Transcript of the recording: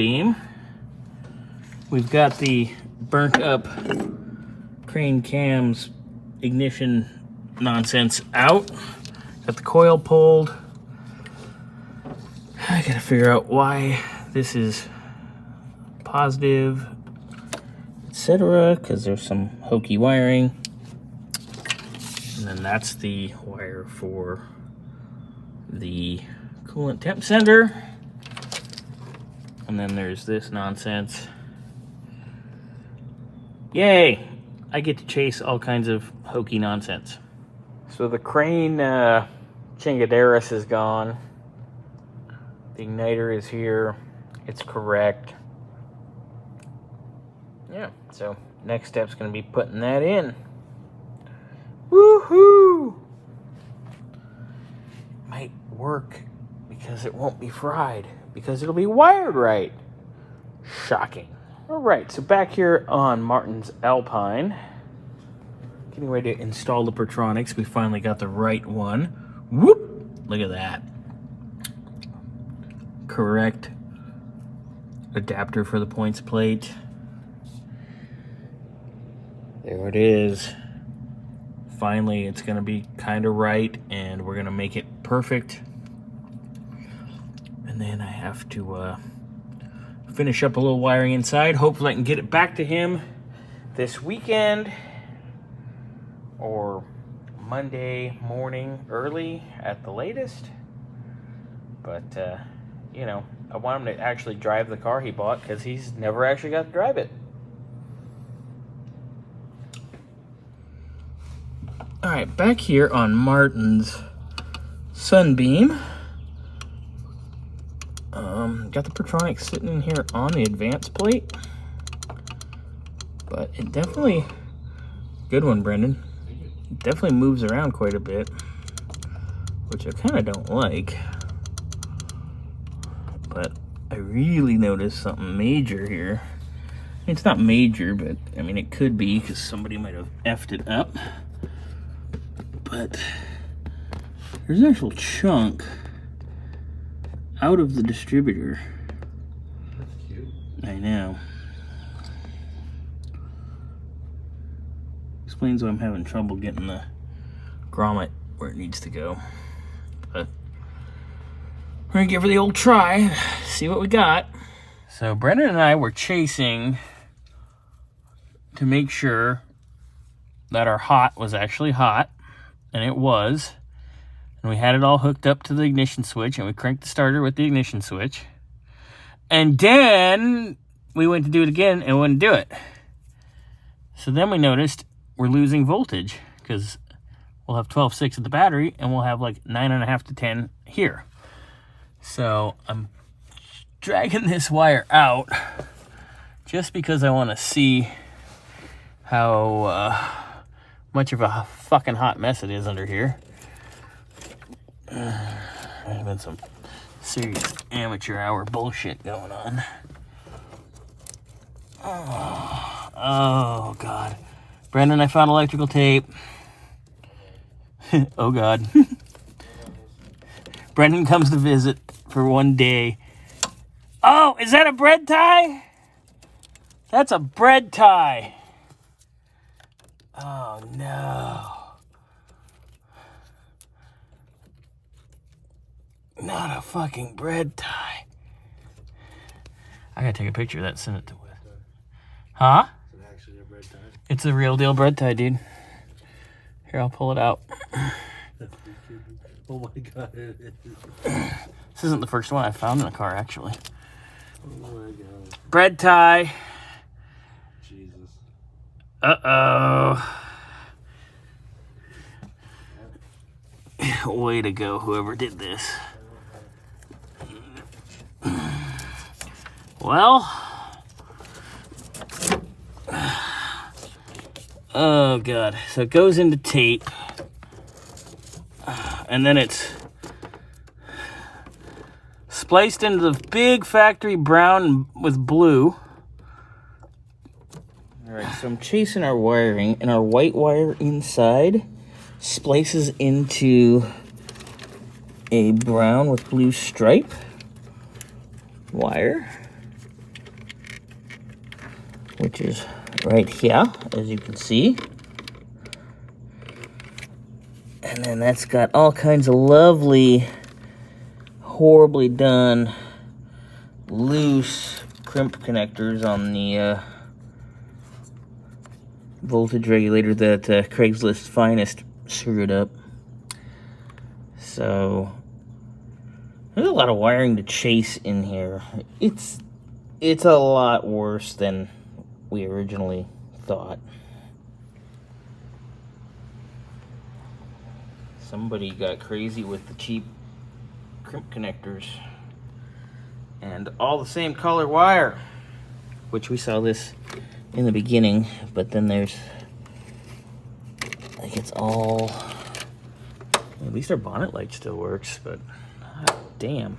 beam. We've got the burnt up crane cams ignition nonsense out. Got the coil pulled. I gotta figure out why this is positive, etc., because there's some hokey wiring. And then that's the wire for the coolant temp sender. And then there's this nonsense. Yay! I get to chase all kinds of hokey nonsense. So the crane chingaderas is gone. The igniter is here. It's correct. Yeah, so next step's gonna be putting that in. Woohoo! Might work because it won't be fried, because it'll be wired right. Shocking. All right, so back here on Martin's Alpine, getting ready to install the Pertronics. We finally got the right one. Whoop! Look at that. Correct adapter for the points plate. There it is. Finally, it's gonna be kind of right, and we're gonna make it perfect. And then I have to finish up a little wiring inside. Hopefully I can get it back to him this weekend or Monday morning early at the latest. But, you know, I want him to actually drive the car he bought, because he's never actually got to drive it. All right, back here on Martin's Sunbeam. Got the Pertronics sitting in here on the advance plate. But it definitely, good one, Brendan. It definitely moves around quite a bit, which I kind of don't like. But I really noticed something major here. It's not major, but I mean, it could be, because somebody might have effed it up. But there's an actual chunk out of the distributor. That's cute. I know. Explains why I'm having trouble getting the grommet where it needs to go. But we're gonna give her the old try, see what we got. So Brendan and I were chasing to make sure that our hot was actually hot, and it was. And we had it all hooked up to the ignition switch, and we cranked the starter with the ignition switch. And then we went to do it again and wouldn't do it. So then we noticed we're losing voltage, because we'll have 12.6 at the battery, and we'll have like 9.5 to 10 here. So I'm dragging this wire out just because I want to see how much of a fucking hot mess it is under here. There's been some serious amateur hour bullshit going on. Oh God. Brendan, I found electrical tape. Oh God. Brendan comes to visit for one day. Oh, is that a bread tie? That's a bread tie. Oh no. Not a fucking bread tie. I gotta take a picture of that and send it to Wes. Huh? Is it actually a bread tie? It's a real deal bread tie, dude. Here, I'll pull it out. Oh my God, it is. This isn't the first one I found in a car, actually. Oh my God. Bread tie. Jesus. Uh-oh. Way to go, whoever did this. Well. Oh, God. So it goes into tape. And then it's spliced into the big factory brown with blue. All right, so I'm chasing our wiring, and our white wire inside splices into a brown with blue stripe wire. which is right here, as you can see. And then that's got all kinds of lovely, horribly done, loose crimp connectors on the voltage regulator that Craigslist Finest screwed up. So there's a lot of wiring to chase in here. It's a lot worse than we originally thought. Somebody got crazy with the cheap crimp connectors and all the same color wire, which we saw this in the beginning, but then there's, like, it's all, at least our bonnet light still works, but damn.